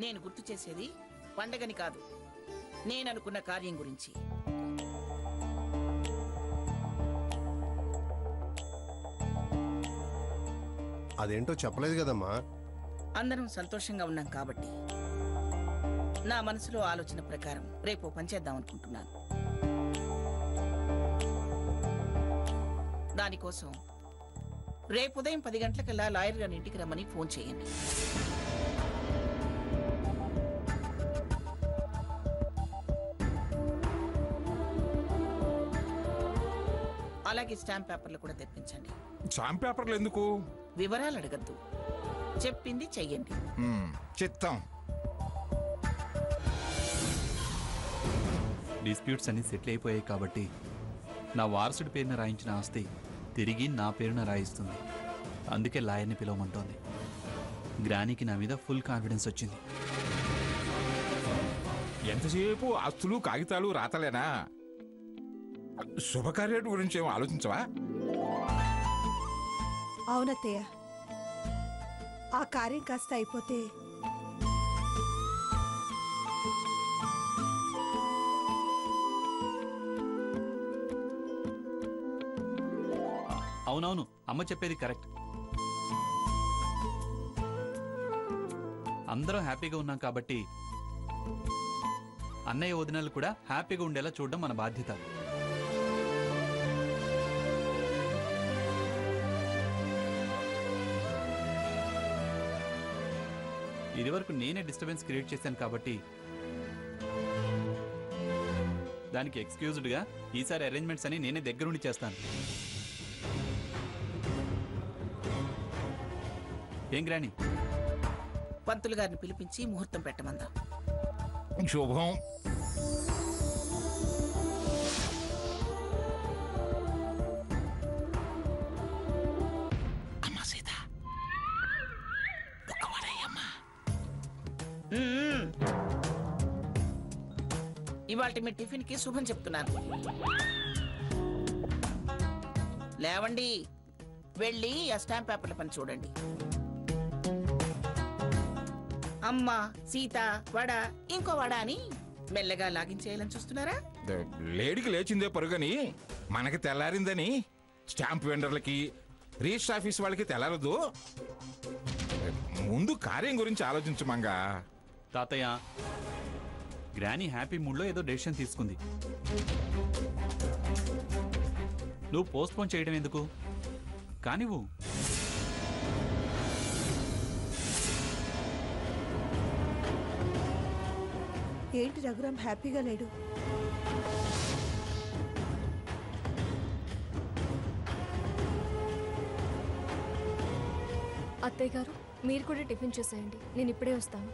నేను గుర్తు చేసేది పండగని కాదు, నేననుకున్న కార్యం గురించి. అదేంటో చెప్పలేదు కదమ్మా. అందరం సంతోషంగా ఉన్నాం కాబట్టి నా మనసులో ఆలోచన ప్రకారం రేపు పనిచేద్దాం అనుకుంటున్నాను. దానికోసం రేపు ఉదయం 10 గంటలకల్లా లాయర్ గారి ఇంటికి రమ్మని ఫోన్ చేయండి. అలాగే స్టాంప్ పేపర్లు కూడా తెప్పించండి. స్టాంప్ పేపర్లు ఎందుకు? వివరాలు అడగద్దు, చెప్పింది చెయ్యండి. చిత్తం. డిస్ప్యూట్స్ అన్ని సెటిల్ అయిపోయాయి కాబట్టి నా వారసుడి పేరున రాయించిన ఆస్తి తిరిగి నా పేరున రాయిస్తుంది. అందుకే లాయర్ని పిలవమంటోంది. గ్రానీకి నా మీద ఫుల్ కాన్ఫిడెన్స్ వచ్చింది. ఎంతసేపు ఆస్తులు కాగితాలు రాతలేనా? శుభకార్యాల గురించి ఏమో ఆలోచించవా? అవునత్తయ్య, ఆ కార్యం కాస్త అయిపోతే అవునవును, అమ్మ చెప్పేది కరెక్ట్. అందరం హ్యాపీగా ఉన్నాం కాబట్టి అన్నయ్య వదినలు కూడా హ్యాపీగా ఉండేలా చూడడం మన బాధ్యత. ఇదివరకు నేనే డిస్టర్బెన్స్ క్రియేట్ చేశాను కాబట్టి దానికి ఎక్స్క్యూజ్డ్గా ఈసారి అరేంజ్మెంట్స్ అని నేనే దగ్గరుండి చేస్తాను. ఏం గ్రాని? పంతులు గారిని పిలిపించి ముహూర్తం పెట్టమందాం. శుభం. అమ్మా సీత, ఇవాళ మీ టిఫిన్ కి శుభం చెప్తున్నాను. లేవండి, వెళ్ళి ఆ స్టాంప్ పేపర్ల పని చూడండి. అమ్మ సీత వడ, ఇంకో వడ అని మెల్లగా లాగించేయాలని చూస్తున్నారా? లేడీకి లేచిందే పరుగని మనకి తెల్లారిందని స్టాంప్ వెండర్లకి రిజిస్టర్ ఆఫీస్ వాళ్ళకి తెల్లారదు. ముందు కార్యం గురించి ఆలోచించు మంగా. తాతయ్య, గ్రానీ హ్యాపీ మూడ్లో ఏదో డెసిషన్ తీసుకుంది. నువ్వు పోస్ట్పోన్ చేయడం ఎందుకు? కానివ్వు. ఏంటి రఘురామ్ హ్యాపీగా లేడు? అత్తయ్య గారు, మీరు కూడా టిఫిన్ చేసేయండి, నేను ఇప్పుడే వస్తాను.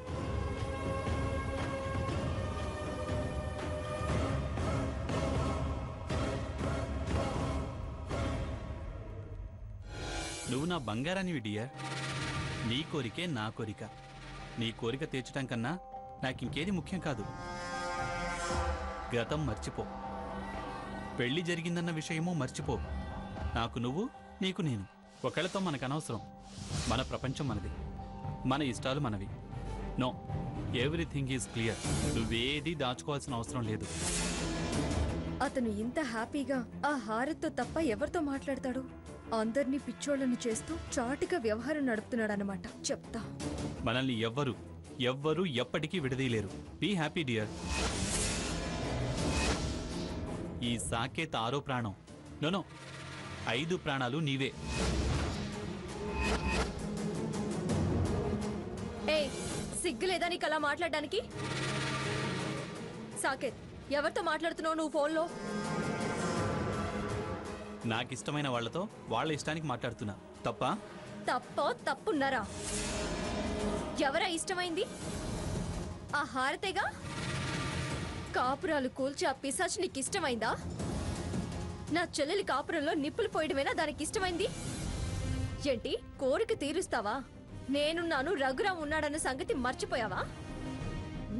నువ్వు నా బంగారానివి డియర్. నీ కోరికే నా కోరిక. నీ కోరిక తీర్చడం కన్నా నాకింకేది ముఖ్యం కాదు. గతం మర్చిపో, పెళ్లి జరిగిందన్న విషయమూ మర్చిపో. నాకు నువ్వు, నీకు నేను. ఒకళ్ళతో మనకు అనవసరం. మన ప్రపంచం మనది, మన ఇష్టాలు మనవి. No, everything is clear. నువ్వేది దాచుకోవాల్సిన అవసరం లేదు. అతను ఇంత హ్యాపీగా ఆ హారత్తో తప్ప ఎవరితో మాట్లాడతాడు? అందర్నీ పిచ్చోళ్ళని చేస్తూ చాటుగా వ్యవహారం నడుపుతున్నాడనమాట. చెప్తా. మనల్ని ఎవ్వరూ ఎప్పటికీ విడదీయలేరు. Be happy dear. ఈ సాకేత్ 6వ ప్రాణం. నో, 5 ప్రాణాలు నీవే. ఏయ్, సిగ్గులేదా నీకు అలా మాట్లాడడానికి? సాకేత్, ఎవరితో మాట్లాడుతున్నావు నువ్వు ఫోన్లో? నాకిష్టమైన వాళ్లతో వాళ్ళ ఇష్టానికి మాట్లాడుతున్నా. తప్పున్నారా? ఎవరా ఇష్టమైంది? ఆ హారతేగా. కాపురాలు కూల్చి ఆ పిశాచ్ నీకు ఇష్టమైందా? నా చెల్లెలి కాపురంలో నిప్పులు పోయడమేనా దానికి ఇష్టమైంది? ఏంటి, కోరిక తీరుస్తావా? నేనున్నాను, రఘురామ్ ఉన్నాడన్న సంగతి మర్చిపోయావా?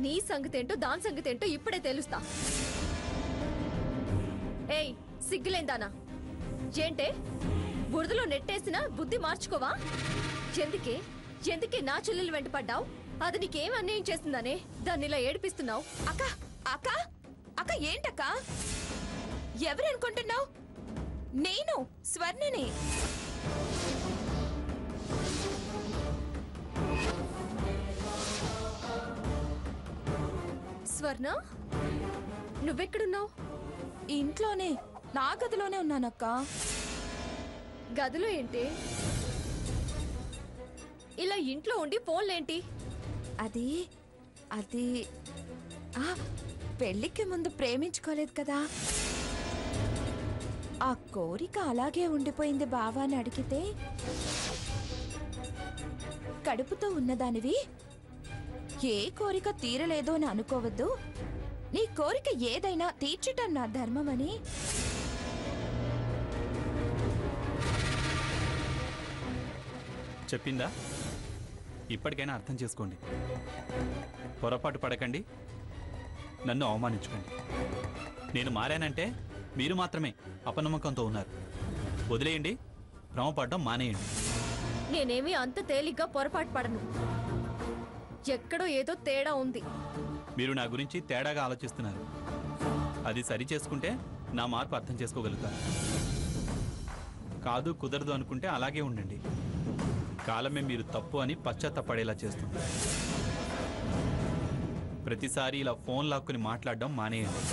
నీ సంగతేంటో దాని సంగతేంటో ఇప్పుడే తెలుస్తా. ఏయ్, సిగ్గులేందానా? ఏంటే, బురదలో నెట్టేసినా బుద్ధి మార్చుకోవా? ఎందుకే నా చెల్లెలు వెంట పడ్డావు? అది నీకేం అన్యాయం చేస్తుందనే దాన్ని ఇలా ఏడిపిస్తున్నావు? అక్క అక్క అక్క ఏంటక్క? ఎవరనుకుంటున్నావు? నేను స్వర్ణని. స్వర్ణ, నువ్వెక్కడున్నావు? ఇంట్లోనే, నా గదిలోనే ఉన్నానక్క. గదిలో ఏంటి? ఇలా ఇంట్లో ఉండి ఫోన్లేంటి? అది అది ఆ, పెళ్ళికి ముందు ప్రేమించుకోలేదు కదా, ఆ కోరిక అలాగే ఉండిపోయింది బావా అని అడిగితే, కడుపుతో ఉన్నదానివి ఏ కోరిక తీరలేదు అని అనుకోవద్దు, నీ కోరిక ఏదైనా తీర్చటం నా ధర్మమని. చెప్పిందా? ఇప్పటికైనా అర్థం చేసుకోండి. పొరపాటు పడకండి, నన్ను అవమానించకండి. నేను మారానంటే మీరు మాత్రమే అపనమ్మకంతో ఉన్నారు. వదిలేయండి, భ్రమపడడం మానేయండి. నేనేమీ అంత తేలిగ్గా పొరపాటు పడను. ఎక్కడో ఏదో తేడా ఉంది. మీరు నా గురించి తేడాగా ఆలోచిస్తున్నారు. అది సరి చేసుకుంటే నా మార్పు అర్థం చేసుకోగలుగుతారు. కాదు, కుదరదు అనుకుంటే అలాగే ఉండండి. కాలమే మీరు తప్పు అని పశ్చాత్తపడేలా చేస్తుంది. ప్రతిసారి ఇలా ఫోన్ లాక్కుని మాట్లాడడం మానేయండి.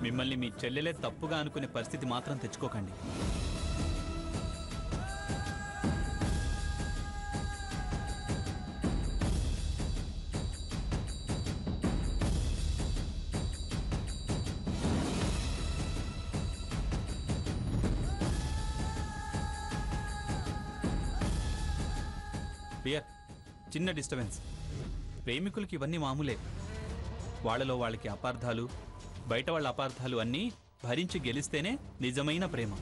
మిమ్మల్ని మీ చెల్లెలే తప్పుగా అనుకునే పరిస్థితి మాత్రం తెచ్చుకోకండి. డియర్, చిన్న డిస్టర్బెన్స్. ప్రేమికులకి ఇవన్నీ మామూలే. వాళ్ళలో వాళ్ళకి అపార్థాలు, బయట వాళ్ళ అపార్థాలు అన్నీ భరించి గెలిస్తేనే నిజమైన ప్రేమ.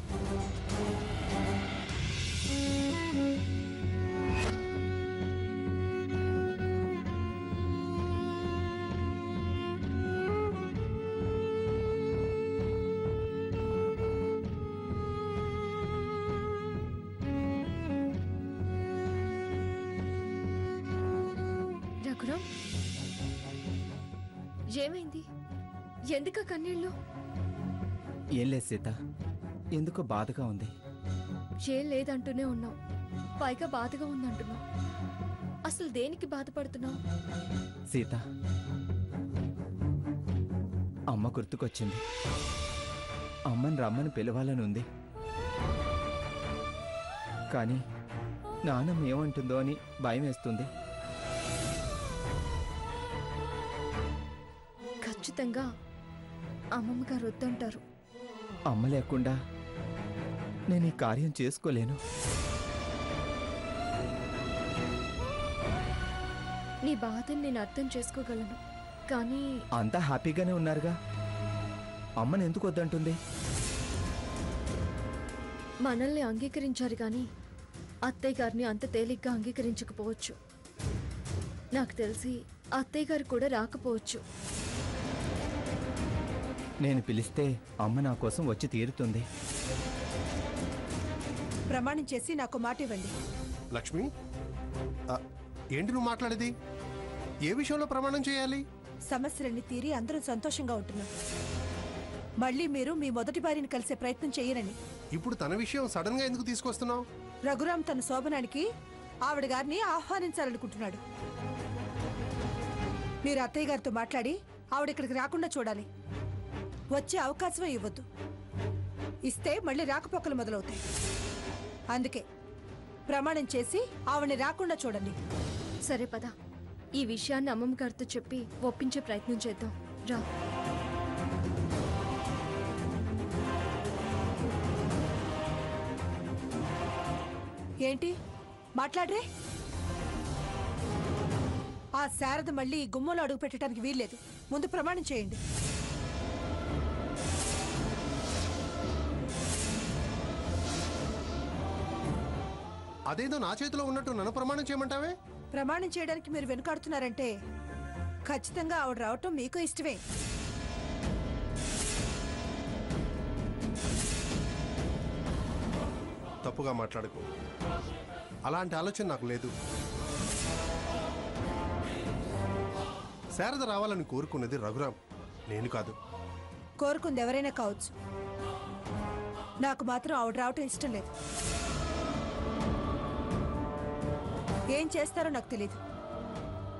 రఘురాం, ఏమైంది? ఎందుక కన్నీళ్ళు? ఏం లేదు సీత, ఎందుకో బాధగా ఉంది. ఏం లేదంటూనే ఉన్నావు, పైగా బాధగా ఉందంటున్నావు. అసలు దేనికి బాధపడుతున్నావు? సీత, అమ్మ గుర్తుకొచ్చింది. అమ్మని రమ్మని పిలవాలని ఉంది. కానీ నాన్నమ్మ ఏమంటుందో అని భయం వేస్తుంది. ఖచ్చితంగా అమ్మమ్మ గారు వద్దంటారు. అమ్మ లేకుండా నేను ఈ కార్యం చేసుకోలేను. నీ బాధని నేను అర్థం చేసుకోగలను, కానీ అంతా హ్యాపీగానే ఉన్నారుగా, అమ్మని ఎందుకు వద్దంటుంది? మనల్ని అంగీకరించారు కానీ అత్తయ్య గారిని అంత తేలిగ్గా అంగీకరించకపోవచ్చు. నాకు తెలిసి అత్తయ్య గారు కూడా రాకపోవచ్చు. నేను పిలిస్తే అమ్మ నా కోసం వచ్చి తీరుతుంది. ప్రమాణం చేసి నాకు మాట ఇవ్వండి. లక్ష్మి, ఏంటి నువ్వు మాట్లాడేది? ఏ విషయంలో ప్రమాణం చేయాలి? సమస్యలన్నీ తీరి అందరూ సంతోషంగా ఉంటున్నాం. మళ్ళీ మీరు మీ మొదటి భార్యని కలిసే ప్రయత్నం చేయరని. ఇప్పుడు తన విషయం సడన్ గా ఎందుకు తీసుకొస్తున్నావు? రఘురాం తన శోభనానికి ఆవిడ గారిని ఆహ్వానించాలనుకుంటున్నాడు. మీరు అత్తయ్య గారితో మాట్లాడి ఆవిడ ఇక్కడికి రాకుండా చూడాలి. వచ్చే అవకాశమే ఇవ్వద్దు. ఇస్తే మళ్ళీ రాకపోకలు మొదలవుతాయి. అందుకే ప్రమాణం చేసి ఆవిడని రాకుండా చూడండి. సరే పద, ఈ విషయాన్ని అమ్మమ్మ గారితో చెప్పి ఒప్పించే ప్రయత్నం చేద్దాం. రా. ఏంటి మాట్లాడరే? ఆ శారద మళ్ళీ ఈ గుమ్మలో అడుగు పెట్టడానికి వీల్లేదు. ముందు ప్రమాణం చేయండి. అదేదో నా చేతిలో ఉన్నట్టు నన్ను ప్రమాణం చేయమంటావే? ప్రమాణం చేయడానికి మీరు వెనుకాడుతున్నారంటే ఖచ్చితంగా ఆవిడ రావటం మీకు ఇష్టమే. తప్పుగా మాట్లాడకు. అలాంటి ఆలోచన నాకు లేదు. శారద రావాలని కోరుకున్నది రఘురామ్, నేను కాదు. కోరుకుంది ఎవరైనా కావచ్చు, నాకు మాత్రం ఆవిడ రావటం ఇష్టం లేదు. ఏం చేస్తారో నాకు తెలీదు.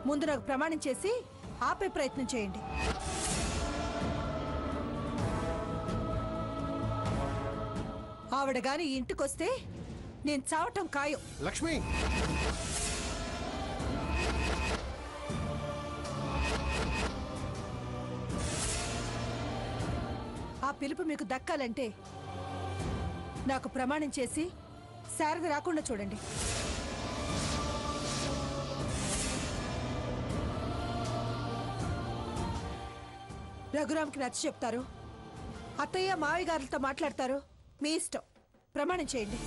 ముందు నాకు ప్రమాణం చేసి ఆపే ప్రయత్నం చేయండి. ఆవిడ గాని ఈ ఇంటికొస్తే నేను చావటం ఖాయం. లక్ష్మి, ఆ పిలుపు మీకు దక్కాలంటే నాకు ప్రమాణం చేసి శారద రాకుండా చూడండి. రఘురామ్కి నచ్చ చెప్తారు, అత్తయ్య మావయ్య గారులతో మాట్లాడతారు, మీ ఇష్టం. ప్రమాణం చేయండి.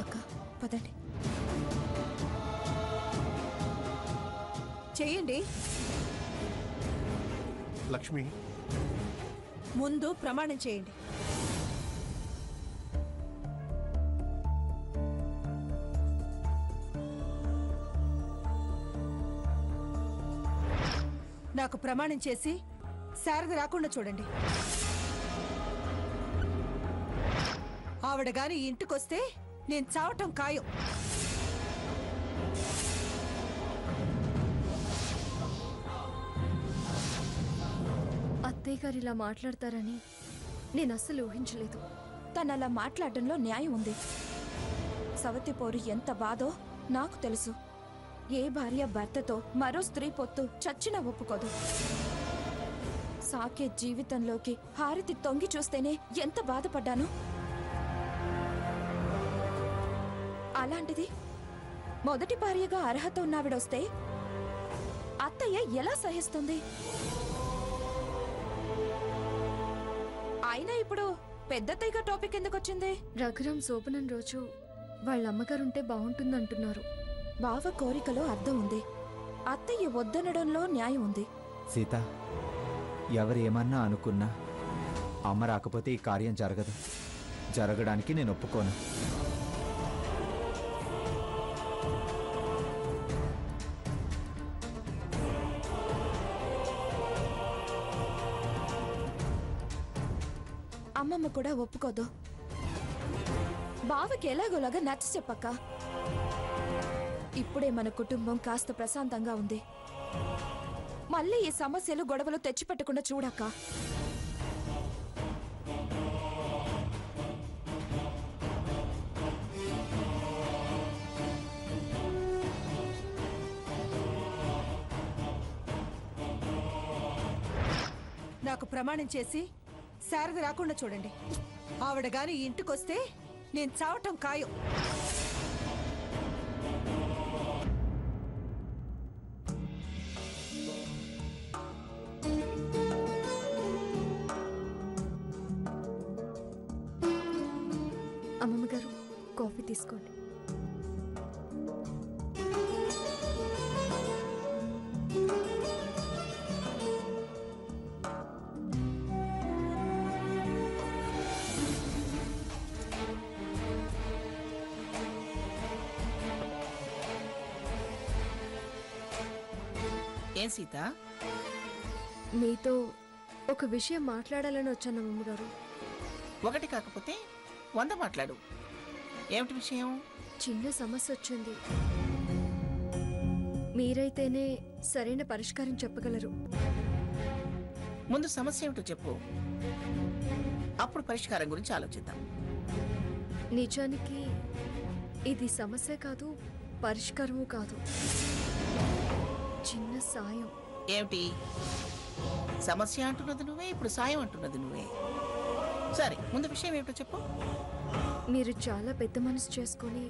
అక్క పదండి. చేయండి. లక్ష్మి, ముందు ప్రమాణం చేయండి. నాకు ప్రమాణం చేసి శారద రాకుండా చూడండి. ఆవిడ గాని ఈ ఇంటికొస్తే నేను చావటం ఖాయం. అత్తయ్య గారు ఇలా మాట్లాడతారని నేను అస్సలు ఊహించలేదు. తను అలా మాట్లాడడంలో న్యాయం ఉంది. సవతి పోరు ఎంత బాధో నాకు తెలుసు. ఏ భార్య భర్తతో మరో స్త్రీ పొత్తు చచ్చినా ఒప్పుకోదు. సాకే జీవితంలోకి హారతి తొంగి చూస్తేనే ఎంత బాధపడ్డాను. అలాంటిది మొదటి భార్యగా అర్హత ఉన్నావిడొస్తే అత్తయ్య ఎలా సహిస్తుంది? అయినా ఇప్పుడు పెద్దత్తయ్యగా టాపిక్ ఎందుకు వచ్చింది? రఘురామ్ శోభనం రోజు వాళ్ళ అమ్మగారుంటే బాగుంటుందంటున్నారు. బావ కోరికలో అర్థం ఉంది, అత్తయ్య వద్దనడంలో న్యాయం ఉంది. సీత, ఎవరు ఏమన్నా అనుకున్నా అమ్మ రాకపోతే ఈ కార్యం జరగదు. జరగడానికి నేను ఒప్పుకోను. అమ్మమ్మ కూడా ఒప్పుకోదు. బావకి ఎలాగోలాగా నచ్చ చెప్పక్క. ఇప్పుడే మన కుటుంబం కాస్త ప్రశాంతంగా ఉంది. మళ్ళీ ఈ సమస్యలు గొడవలు తెచ్చిపెట్టకుండా చూడక్క. నాకు ప్రమాణం చేసి శారద రాకుండా చూడండి. ఆవిడ గాని ఈ ఇంటికొస్తే నేను చావటం ఖాయం. అమ్మమ్మ గారు కాఫీ తీసుకోండి. ఏం సీత, మీతో ఒక విషయం మాట్లాడాలని వచ్చాను అమ్మమ్మ గారు. ఒకటి కాకపోతే 100 మాట్లాడు. ఏమిటి విషయం? చిన్న సమస్య వచ్చింది. మీరైతేనే సరైన పరిష్కారం చెప్పగలరు. ముందు సమస్య ఏమిటో చెప్పు, అప్పుడు పరిష్కారం గురించి ఆలోచిద్దాం. నిజానికి ఇది సమస్య కాదు, పరిష్కారము కాదు. చిన్న సాయం. ఏమిటి? సమస్య అంటున్నది నువ్వే, ఇప్పుడు సాయం అంటున్నది నువ్వే. సరే, ముందు విషయం ఏమిటో చెప్పు. మీరు చాలా పెద్ద మనసు చేసుకొని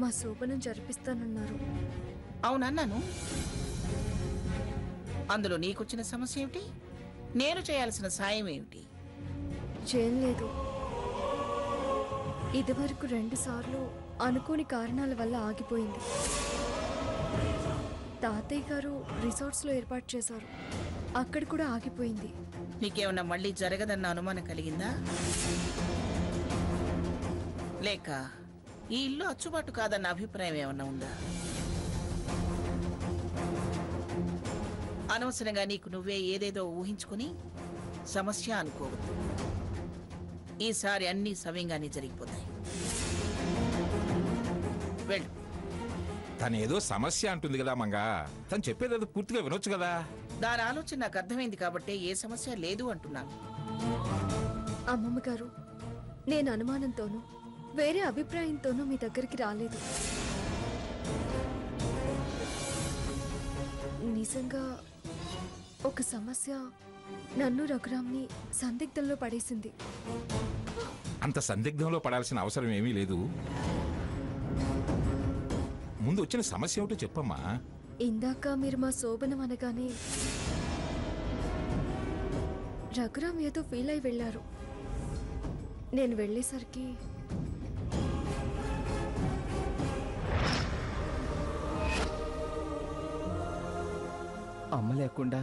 మా శోభనం జరిపిస్తానన్నారు. అవునన్నాను. అందులో నీకొచ్చిన సమస్య ఏమిటి? నేను చేయాల్సిన సాయం ఏమిటి? ఏం లేదు. ఇదివరకు 2 సార్లు అనుకోని కారణాల వల్ల ఆగిపోయింది. తాతయ్య గారు రిసార్ట్స్లో ఏర్పాటు చేశారు, అక్కడ కూడా ఆగిపోయింది. నీకేమన్నా మళ్ళీ జరగదన్న అనుమానం కలిగిందా? లేక ఈ ఇల్లు అచ్చుబాటు కాదన్న అభిప్రాయం ఏమన్నా ఉందా? అనవసరంగా నీకు నువ్వే ఏదేదో ఊహించుకుని సమస్య అనుకోవద్దు. ఈసారి అన్ని సవ్యంగానే జరిగిపోతాయి. వెళ్ళు. తనేదో సమస్య అంటుంది కదా మంగా, తను చెప్పేది పూర్తిగా వినొచ్చు కదా. దాని ఆలోచన నాకు అర్థమైంది కాబట్టి ఏ సమస్య లేదు అంటున్నాను. అమ్మమ్మ గారు, నేను అనుమానంతోనూ వేరే అభిప్రాయంతోనూ మీ దగ్గరికి రాలేదు. నిజంగా ఒక సమస్య నన్ను రఘురామ్ని సందిగ్ధంలో పడేసింది. అంత సందిగ్ధంలో పడాల్సిన అవసరం ఏమీ లేదు. ముందు వచ్చిన సమస్య ఏమిటో చెప్పమ్మా. ఇందాక మీరు మా శోభనం అనగానే రఘురామ్ ఏదో ఫీల్ అయి వెళ్ళారు. నేను వెళ్ళేసరికి అమ్మ లేకుండా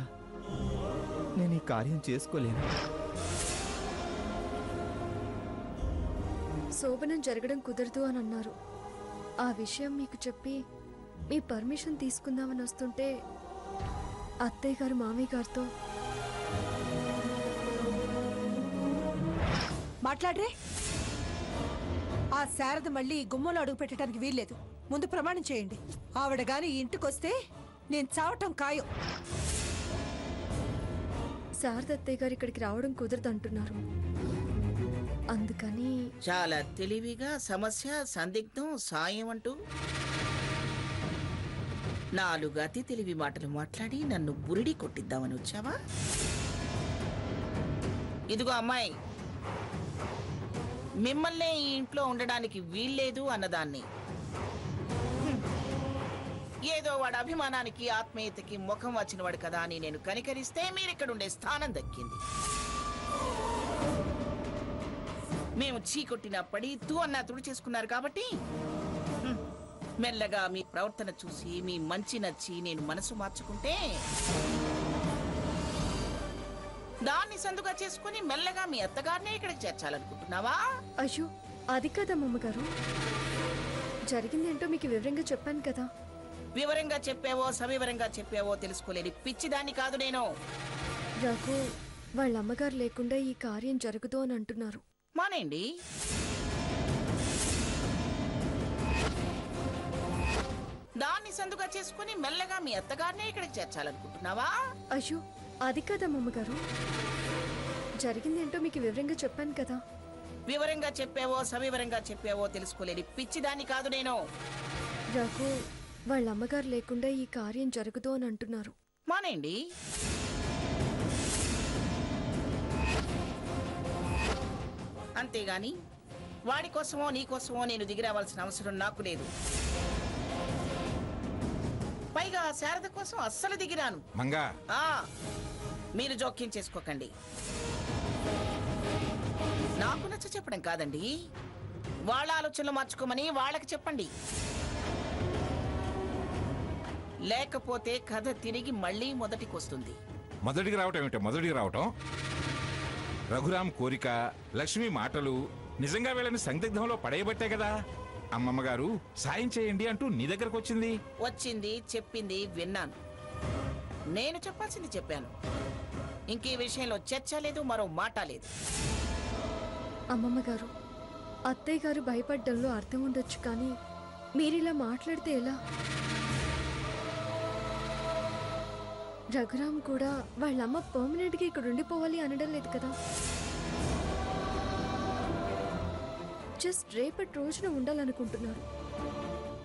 నేను ఈ కార్యం చేసుకోలేను. శోభనం జరగడం కుదరదు అని అన్నారు. ఆ విషయం మీకు చెప్పి మీ పర్మిషన్ తీసుకుందామని వస్తుంటే అత్తయ్య గారు మామయ్య గారితో మాట్లాడరే. ఆ శారద మళ్ళీ గుమ్మంలో అడుగు పెట్టడానికి వీల్లేదు. ముందు ప్రమాణం చేయండి. ఆవిడ గాని ఈ ఇంటికొస్తే నేను చావటం ఖాయం. శారద అత్తయ్య గారు ఇక్కడికి రావడం కుదరదు అంటున్నారు. అందుకని చాలా తెలివిగా సమస్య, సందిగ్ధం, సాయం అంటూ 4 అతి తెలివి మాటలు మాట్లాడి నన్ను బురిడి కొట్టిద్దామని వచ్చావా? ఇదిగో అమ్మాయి, మిమ్మల్నే ఈ ఇంట్లో ఉండడానికి వీల్లేదు అన్నదాన్ని ఏదో వాడి అభిమానానికి ఆత్మీయతకి ముఖం వచ్చినవాడు కదా అని నేను కనికరిస్తే మీరిక్కడుండే స్థానం దక్కింది. మేము చీకొట్టిన పడి తూ అన్నా తుడి చేసుకున్నారు కాబట్టి మెల్లగా మీ ప్రవర్తన చూసి మీ మంచి నచ్చి నేను మనసు మార్చుకుంటే దాన్ని సందుగా చేసుకుని మెల్లగా మీ అత్తగారినే ఇక్కడికి చేర్చాలనుకుంటున్నావా? అయ్యో, అది కదమ్మమ్మ గారు. జరిగిందేంటో మీకు వివరంగా చెప్పాను కదా. వివరంగా చెప్పావో సవివరంగా చెప్పావో తెలుసుకోలేని పిచ్చిదాన్ని కాదు నేను. రఘు వాళ్ళ అమ్మగారు లేకుండా ఈ కార్యం జరగదు అని అంటున్నారు. మానేయండి. దాన్ని సందుగా చేసుకుని మెల్లగా మీ అత్తగారినే ఇక్కడికి చేర్చాలనుకుంటున్నావా? అయ్యో, అది కదమ్మమ్మ గారు. జరిగిందేంటో మీకు వివరంగా చెప్పాను కదా. వివరంగా చెప్పావో సవివరంగా చెప్పావో తెలుసుకోలేని పిచ్చిదాన్ని కాదు నేను. రఘు వాళ్ళ అమ్మగారు లేకుండా ఈ కార్యం జరగదు అని అంటున్నారు. మానేయండి. అంతేగాని వాడి కోసమో నీ కోసమో నేను దిగిరావాల్సిన అవసరం నాకు లేదు. పైగా శారద కోసం అస్సలు దిగిరాను. మంగా, మీరు జోక్యం చేసుకోకండి. నాకు నచ్చ చెప్పడం కాదండి, వాళ్ళ ఆలోచనలు మార్చుకోమని వాళ్ళకి చెప్పండి. లేకపోతే కథ తిరిగి మళ్ళీ మొదటికి వస్తుంది. మొదటికి రావటం ఏమిటో? మొదటికి రావటం రఘురామ్ కోరిక, లక్ష్మి మాటలు నిజంగా వీళ్ళని సందిగ్ధంలో పడేయబట్టే కదా అమ్మమ్మ గారు సాయం చేయండి అంటూ నీ దగ్గరకు వచ్చింది, చెప్పింది విన్నాను. నేను చెప్పాల్సింది చెప్పాను. ఇంకీ విషయంలో చర్చ లేదు, మరో మాట లేదు. అమ్మమ్మ గారు, అత్తయ్య గారు భయపడ్డంలో అర్థం ఉండొచ్చు, కానీ మీరిలా మాట్లాడితే ఎలా? రఘురామ్ కూడా వాళ్ళమ్మ పర్మనెంట్గా ఇక్కడ ఉండిపోవాలి అనడం లేదు కదా. జస్ట్ రేపటి రోజున ఉండాలనుకుంటున్నారు.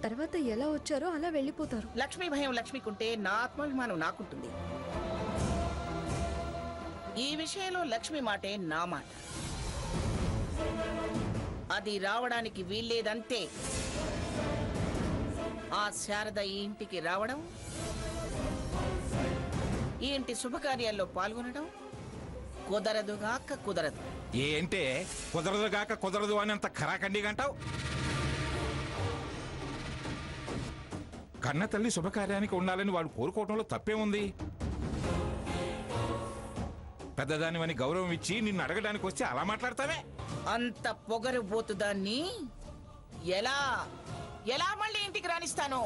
తర్వాత ఎలా వచ్చారో అలా వెళ్ళిపోతారు. లక్ష్మీ భయం లక్ష్మికుంటే నా ఆత్మాభిమానం నాకుంటుంది. ఈ విషయంలో లక్ష్మి మాటే నా మాట. అది రావడానికి వీల్లేదంతే. ఆ శారద ఈ ఇంటికి రావడం, ఈ ఇంటి శుభకార్యాల్లో పాల్గొనడం కుదరదుగాక కుదరదు. ఏంటే కుదరదు గాక కుదరదు అని అంత ఖరాఖండిగా అంటావు? కన్న తల్లి శుభకార్యానికి ఉండాలని వాడు కోరుకోవటంలో తప్పేముంది? పెద్దదానివని గౌరవం ఇచ్చి నిన్ను అడగడానికి వస్తే అలా మాట్లాడతావే? అంత పొగరు పోతుదాన్ని ఎలా ఎలా మళ్ళీ ఇంటికి రానిస్తాను?